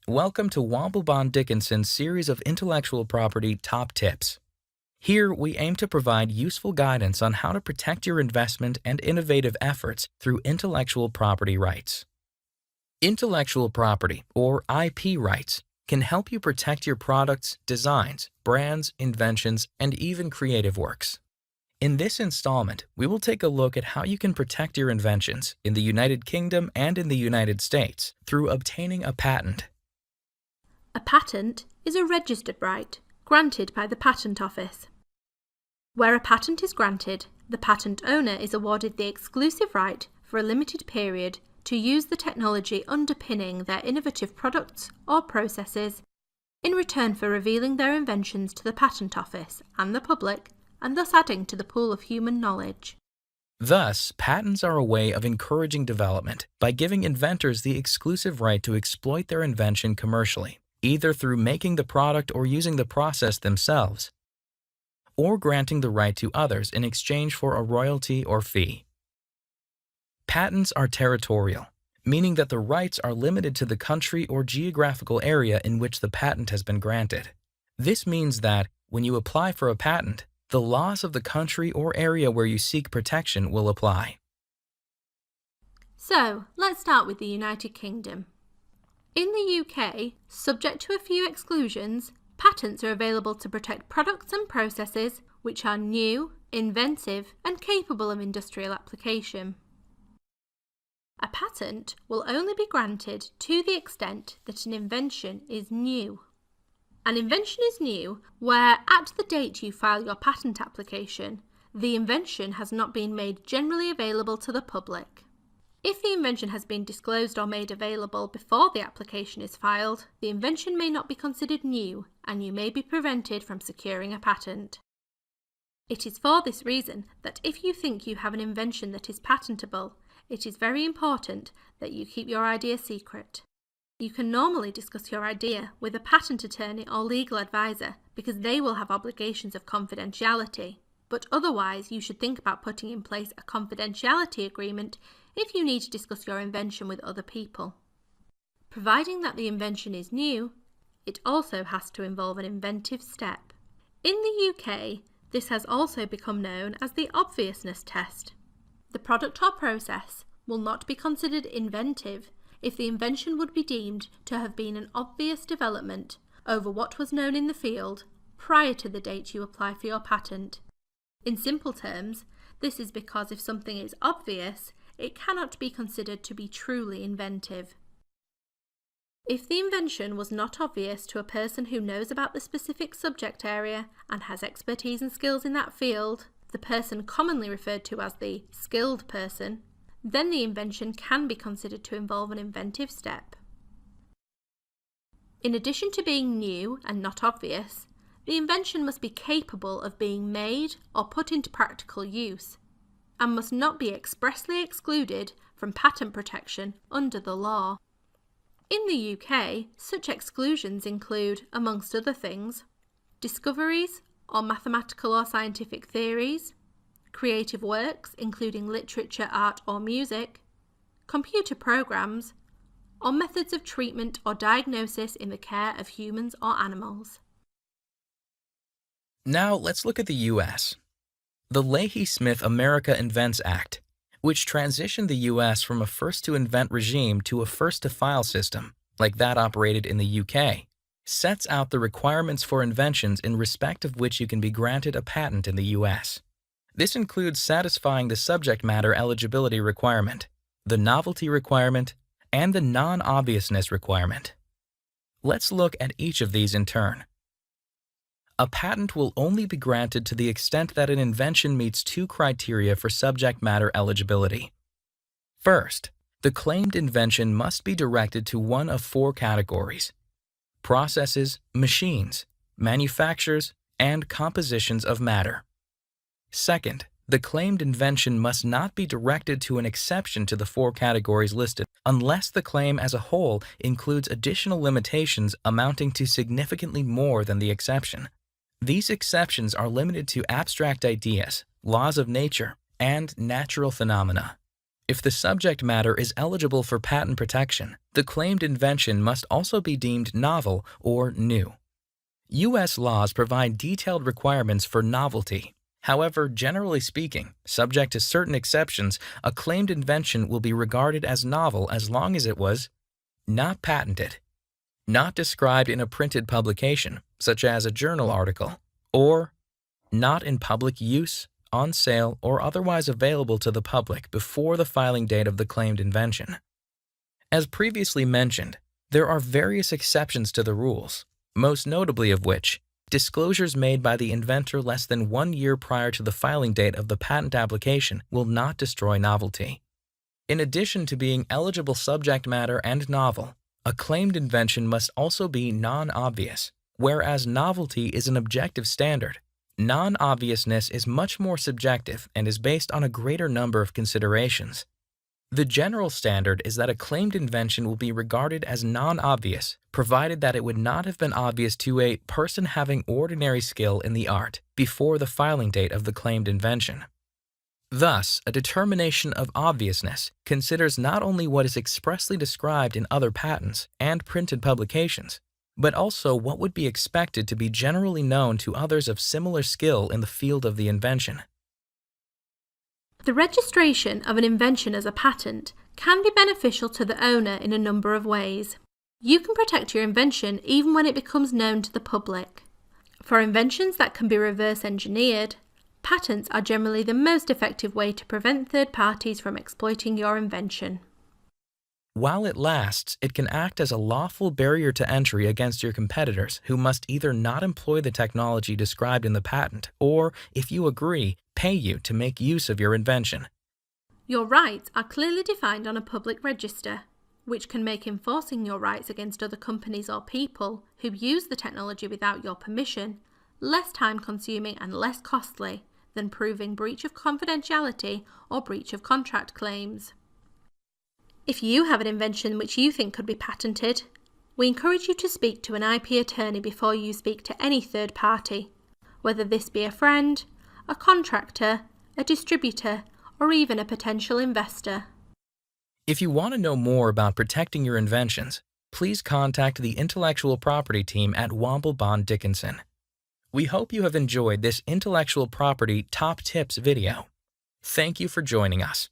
Welcome to Womble Bond Dickinson's series of intellectual property top tips. Here, we aim to provide useful guidance on how to protect your investment and innovative efforts through intellectual property rights. Intellectual property, or IP rights, can help you protect your products, designs, brands, inventions, and even creative works. In this installment, we will take a look at how you can protect your inventions in the United Kingdom and in the United States through obtaining a patent. A patent is a registered right granted by the Patent Office. Where a patent is granted, the patent owner is awarded the exclusive right for a limited period to use the technology underpinning their innovative products or processes in return for revealing their inventions to the Patent Office and the public, and thus adding to the pool of human knowledge. Thus, patents are a way of encouraging development by giving inventors the exclusive right to exploit their invention commercially, either through making the product or using the process themselves, or granting the right to others in exchange for a royalty or fee. Patents are territorial, meaning that the rights are limited to the country or geographical area in which the patent has been granted. This means that, when you apply for a patent, the laws of the country or area where you seek protection will apply. So, let's start with the United Kingdom. In the UK, subject to a few exclusions, patents are available to protect products and processes which are new, inventive, and capable of industrial application. A patent will only be granted to the extent that an invention is new. An invention is new where, at the date you file your patent application, the invention has not been made generally available to the public. If the invention has been disclosed or made available before the application is filed, the invention may not be considered new and you may be prevented from securing a patent. It is for this reason that if you think you have an invention that is patentable, it is very important that you keep your idea secret. You can normally discuss your idea with a patent attorney or legal advisor because they will have obligations of confidentiality, but otherwise you should think about putting in place a confidentiality agreement if you need to discuss your invention with other people. Providing that the invention is new, it also has to involve an inventive step. In the UK, this has also become known as the obviousness test. The product or process will not be considered inventive if the invention would be deemed to have been an obvious development over what was known in the field prior to the date you apply for your patent. In simple terms, this is because if something is obvious, it cannot be considered to be truly inventive. If the invention was not obvious to a person who knows about the specific subject area and has expertise and skills in that field, the person commonly referred to as the skilled person, then the invention can be considered to involve an inventive step. In addition to being new and not obvious, the invention must be capable of being made or put into practical use, and must not be expressly excluded from patent protection under the law. In the UK, such exclusions include, amongst other things, discoveries or mathematical or scientific theories, creative works including literature, art or music, computer programs, or methods of treatment or diagnosis in the care of humans or animals. Now let's look at the US. The Leahy-Smith America Invents Act, which transitioned the US from a first-to-invent regime to a first-to-file system, like that operated in the UK, sets out the requirements for inventions in respect of which you can be granted a patent in the US. This includes satisfying the subject matter eligibility requirement, the novelty requirement, and the non-obviousness requirement. Let's look at each of these in turn. A patent will only be granted to the extent that an invention meets two criteria for subject matter eligibility. First, the claimed invention must be directed to one of four categories: processes, machines, manufactures, and compositions of matter. Second, the claimed invention must not be directed to an exception to the four categories listed unless the claim as a whole includes additional limitations amounting to significantly more than the exception. These exceptions are limited to abstract ideas, laws of nature, and natural phenomena. If the subject matter is eligible for patent protection, the claimed invention must also be deemed novel or new. U.S. laws provide detailed requirements for novelty. However, generally speaking, subject to certain exceptions, a claimed invention will be regarded as novel as long as it was not patented, not described in a printed publication, such as a journal article, or not in public use, on sale, or otherwise available to the public before the filing date of the claimed invention. As previously mentioned, there are various exceptions to the rules, most notably of which, disclosures made by the inventor less than 1 year prior to the filing date of the patent application will not destroy novelty. In addition to being eligible subject matter and novel, a claimed invention must also be non-obvious, whereas novelty is an objective standard. Non-obviousness is much more subjective and is based on a greater number of considerations. The general standard is that a claimed invention will be regarded as non-obvious, provided that it would not have been obvious to a person having ordinary skill in the art before the filing date of the claimed invention. Thus, a determination of obviousness considers not only what is expressly described in other patents and printed publications, but also what would be expected to be generally known to others of similar skill in the field of the invention. The registration of an invention as a patent can be beneficial to the owner in a number of ways. You can protect your invention even when it becomes known to the public. For inventions that can be reverse engineered, patents are generally the most effective way to prevent third parties from exploiting your invention. While it lasts, it can act as a lawful barrier to entry against your competitors who must either not employ the technology described in the patent or, if you agree, pay you to make use of your invention. Your rights are clearly defined on a public register, which can make enforcing your rights against other companies or people who use the technology without your permission less time-consuming and less costly than proving breach of confidentiality or breach of contract claims. If you have an invention which you think could be patented, we encourage you to speak to an IP attorney before you speak to any third party, whether this be a friend, a contractor, a distributor, or even a potential investor. If you want to know more about protecting your inventions, please contact the intellectual property team at Womble Bond Dickinson. We hope you have enjoyed this intellectual property top tips video. Thank you for joining us.